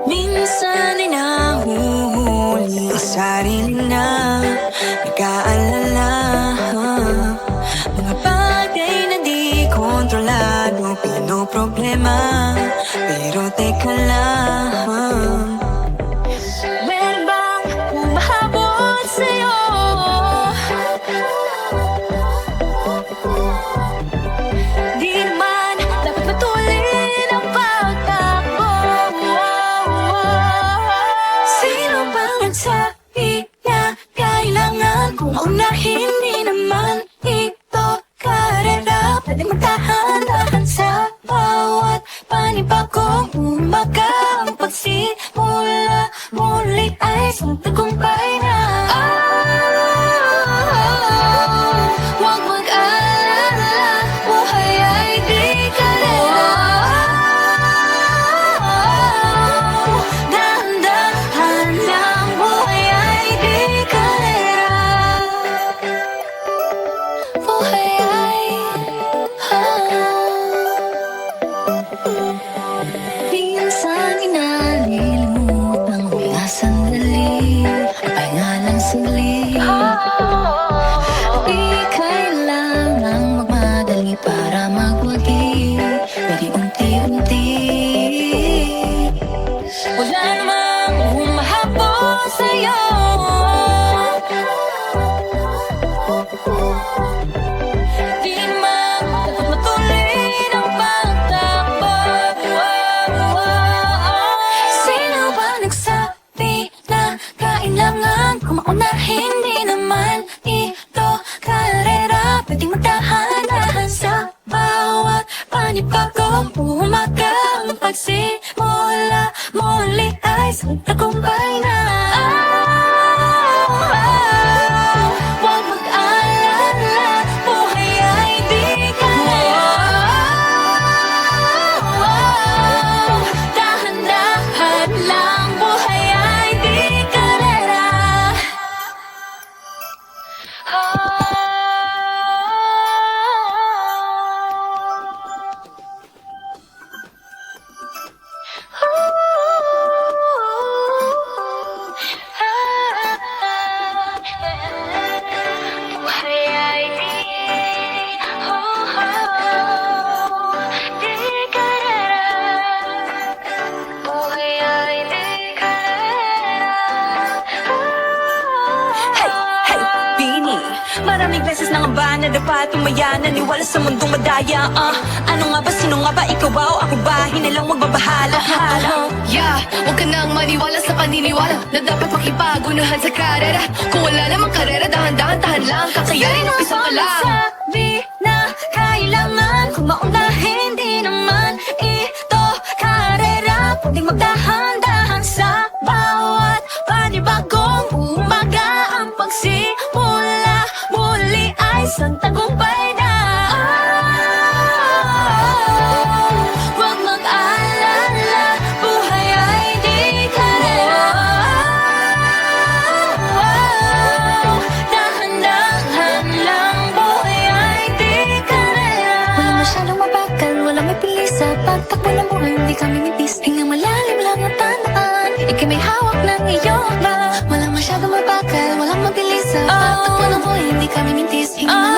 Minsan ay nahuhuli ang sarili na nag-aalala, mga bagay na di kontrolado, pinoproblema. Pero teka lang, meron bang humahabol sa'yo? Di naman dapat matulin ang pagtakbo. Sino bang nagsabi na kailangan kong maunahin? Di naman ito karera, pwedeng magtahan-tahan sa bawat panibagong umaga. Ang pagsimula muli ay isang tagumpay na. Huwag mag-alala, buhay ay di karera. Dahan-dahan lang, buhay ay di karera. Buhay ay minsan inalilimutang huminga sandali, ang pahinga lang saglit. Di kailangang magmadali para magwagi, pwede unti-unti. Wala namang humahabol sa'yo. Di naman dapat matulin ang pagtakbo. Sino ba nagsabi na kailangan kong maunahin? Di naman ito karera, pwedeng magdahan-dahan sa bawat panibagong umaga. Ang pagsimula muli ay isang tagumpay na. Huwag mag-alala, buhay ay di karera. Dahan-dahan lang, buhay ay di karera. Buhay ay di karera. Buhay ay di karera. Hey, hey, Bini, maraming beses na nga ba nadapa, tumaya, naniwala sa mundong madaya. Ano nga ba, sino nga ba, ikaw ba o ako ba? Hinalang magbabahala. Yeah, huwag ka nang maniwala sa paniniwala na dapat makipagunahan sa karera. Kung wala namang karera, dahan-dahan, tahan lang, kakayanin, umpisa pa lang. Sabi na kailangan kong maunahin, di naman ito karera, pwedeng magdahan-dahan sa bawat panibagong umaga. Ang pagsimula muli ay isang tagumpay na. Huwag mag-alala, buhay ay di karera. Dahan-dahan lang, buhay ay di karera. Walang masyadong mabagal, walang may pilis sa pagtakbo ng buhay, hindi kami nipis. Hinga malalim lang ang tandaan, ikay may hawak ng iyong ba. Walang masyadong mabagal, walang mabilis sa pagtakbo ng buhay, hindi kami mintis. Hinga